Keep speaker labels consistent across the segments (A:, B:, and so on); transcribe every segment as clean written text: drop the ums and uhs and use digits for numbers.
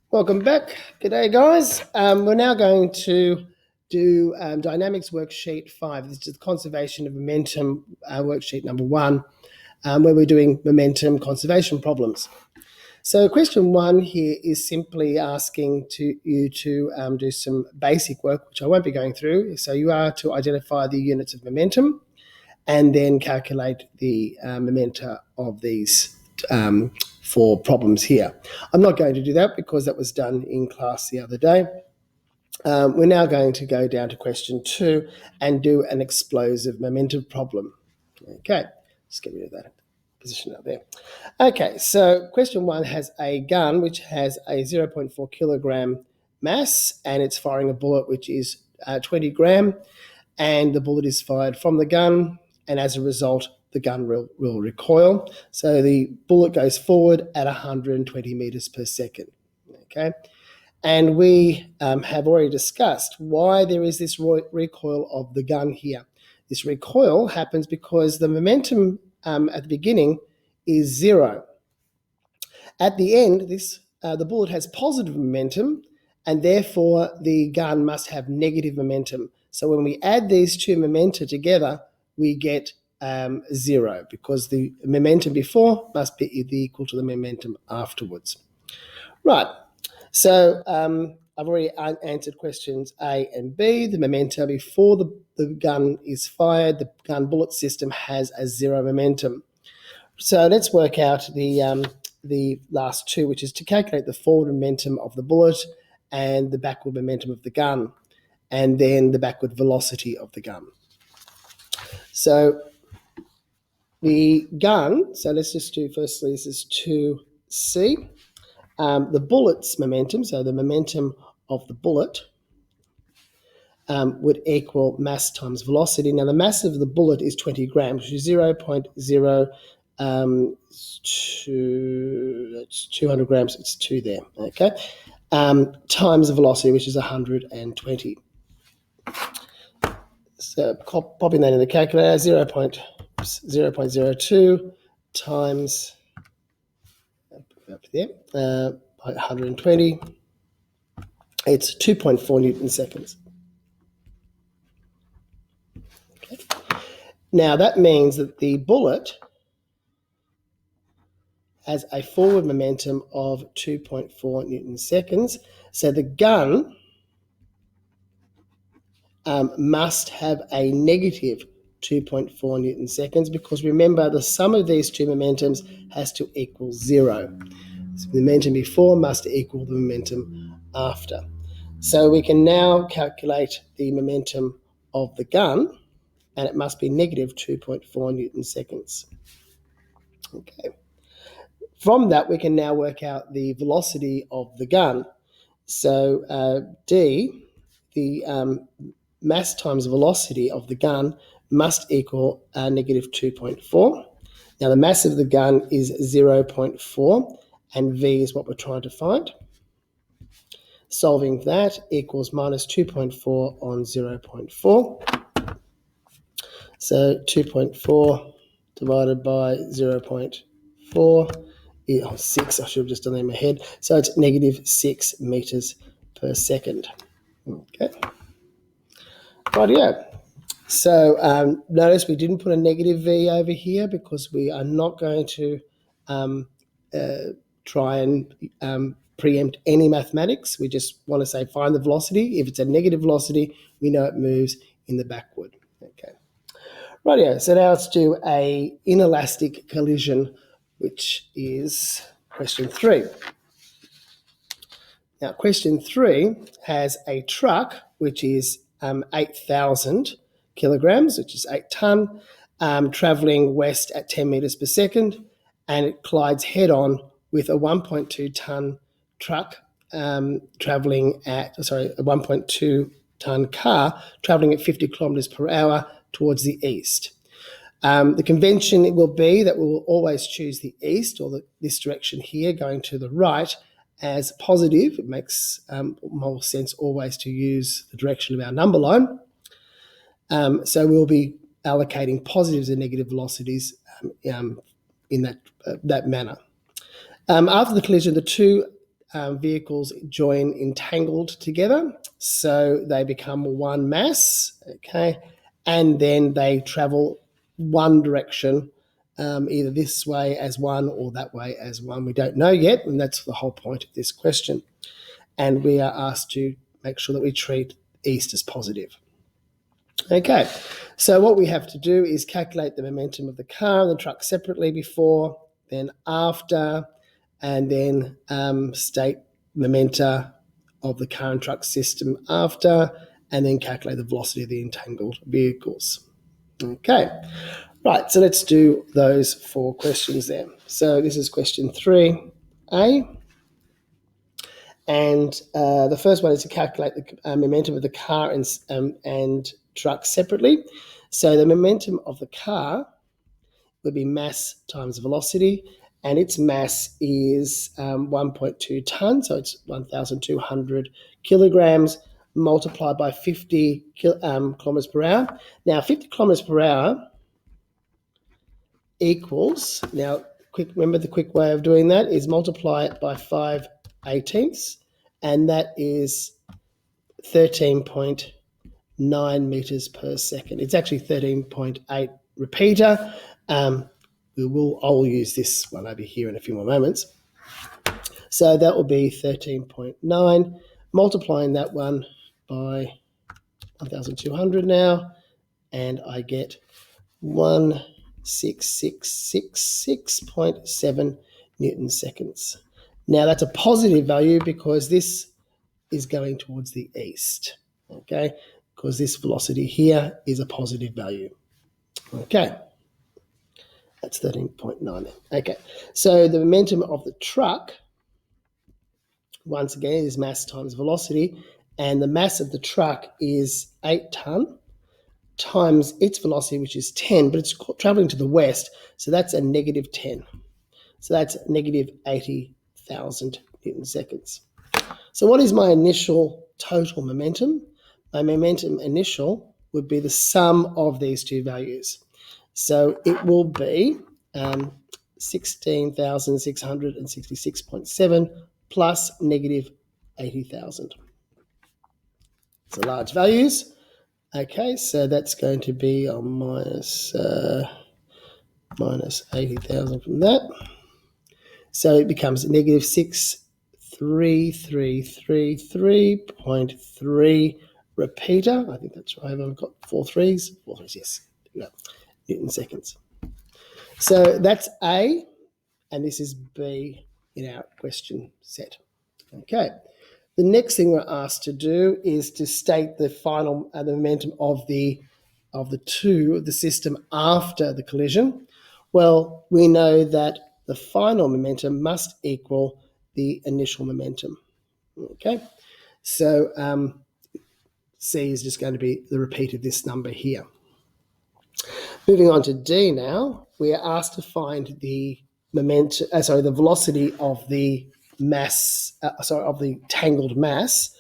A: Welcome back. G'day, guys. We're now going to do Dynamics Worksheet 5. This is the Conservation of Momentum Worksheet number 1, where we're doing momentum conservation problems. So question 1 here is simply asking you to do some basic work, which I won't be going through. So you are to identify the units of momentum and then calculate the momenta of these for problems here. I'm not going to do that because that was done in class the other day. We're now going to go down to question 2 and do an explosive momentum problem. Okay, let's get rid of that position up there. Okay, so question 1 has a gun which has a 0.4 kilogram mass and it's firing a bullet which is 20 gram, and the bullet is fired from the gun, and as a result the gun will recoil. So the bullet goes forward at 120 meters per second. Okay, and we have already discussed why there is this recoil of the gun here. This recoil happens because the momentum at the beginning is 0. At the end, the bullet has positive momentum, and therefore the gun must have negative momentum. So when we add these two momenta together, we get 0, because the momentum before must be equal to the momentum afterwards. Right, so I've already answered questions A and B. The momenta before the gun is fired, the gun bullet system has a 0 momentum. So let's work out the last two, which is to calculate the forward momentum of the bullet and the backward momentum of the gun, and then the backward velocity of the gun. So the gun, so let's just do firstly, this is 2C. The bullet's momentum, so the momentum of the bullet, would equal mass times velocity. Now the mass of the bullet is 20 grams, which is 0.0 that's 200 grams, it's 2 there, okay, times the velocity, which is 120. So popping that in the calculator, 0.02 times up there, 120, it's 2.4 Newton seconds. Okay. Now that means that the bullet has a forward momentum of 2.4 Newton seconds. So the gun must have a negative 2.4 Newton seconds, because remember the sum of these two momentums has to equal 0. So the momentum before must equal the momentum after. So we can now calculate the momentum of the gun, and it must be negative 2.4 Newton seconds. Okay. From that, we can now work out the velocity of the gun. So D, the mass times velocity of the gun, must equal negative 2.4. Now the mass of the gun is 0.4, and V is what we're trying to find. Solving that equals minus 2.4 on 0.4. So 2.4 divided by 0.4, 6, I should have just done that in my head. So it's negative 6 meters per second. Okay. Rightio. So notice we didn't put a negative V over here because we are not going to try and preempt any mathematics. We just want to say find the velocity. If it's a negative velocity, we know it moves in the backward. Okay. Rightio. So now let's do a inelastic collision, which is question 3. Now, question 3 has a truck which is 8,000 kilograms, which is 8 tonne, travelling west at 10 metres per second, and it collides head-on with a 1.2 tonne truck a 1.2 tonne car travelling at 50 kilometres per hour towards the east. The convention will be that we will always choose the east, or this direction here going to the right, as positive. It makes more sense always to use the direction of our number line. So we'll be allocating positives and negative velocities in that manner. After the collision, the two vehicles join entangled together, so they become one mass, okay, and then they travel one direction, either this way as one or that way as one. We don't know yet, and that's the whole point of this question. And we are asked to make sure that we treat east as positive. Okay, so what we have to do is calculate the momentum of the car and the truck separately before, then after, and then state momenta of the car and truck system after, and then calculate the velocity of the entangled vehicles. Okay, right, so let's do those 4 questions there. So this is question 3A. And the first one is to calculate the momentum of the car and truck separately. So the momentum of the car would be mass times velocity, and its mass is 1.2 tons, so it's 1,200 kilograms multiplied by 50 kilometers per hour. Now, 50 kilometers per hour equals, now, remember the quick way of doing that is multiply it by 5/18, and that is 13.9 meters per second. It's actually 13.8 repeater. I will use this one over here in a few more moments. So that will be 13.9, multiplying that one by 1,200 now, and I get 16666.7 Newton seconds. Now that's a positive value because this is going towards the east, okay, because this velocity here is a positive value. Okay, that's 13.9. Okay, so the momentum of the truck, once again, is mass times velocity, and the mass of the truck is 8 ton times its velocity, which is 10, but it's traveling to the west, so that's a negative 10. So that's negative 80,000 Newton seconds. So what is my initial total momentum? My momentum initial would be the sum of these two values. So it will be 16,666.7 plus negative 80,000. So large values. Okay, so that's going to be minus 80,000 from that. So it becomes negative 63333.3 repeater. I think that's right. I've got 4 threes. 4 threes, yes. Newton seconds. So that's A, and this is B in our question set. Okay. The next thing we're asked to do is to state the final the momentum of the system after the collision. Well, we know that the final momentum must equal the initial momentum. Okay, so C is just going to be the repeat of this number here. Moving on to D now, we are asked to find the the velocity of the mass, of the tangled mass.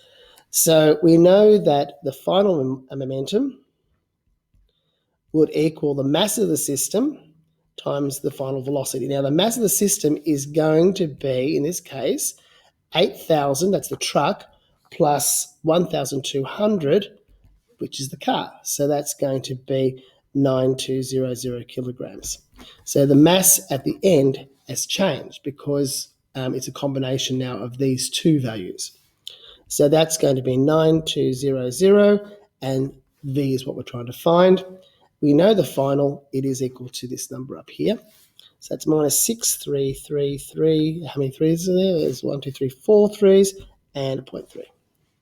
A: So we know that the final momentum would equal the mass of the system times the final velocity. Now, the mass of the system is going to be, in this case, 8,000, that's the truck, plus 1,200, which is the car. So that's going to be 9,200 kilograms. So the mass at the end has changed because it's a combination now of these two values. So that's going to be 9,200, and V is what we're trying to find. We know the final, it is equal to this number up here. So that's minus 6,333. How many threes are there? There's 1, 2, 3, 4 threes and 0.3.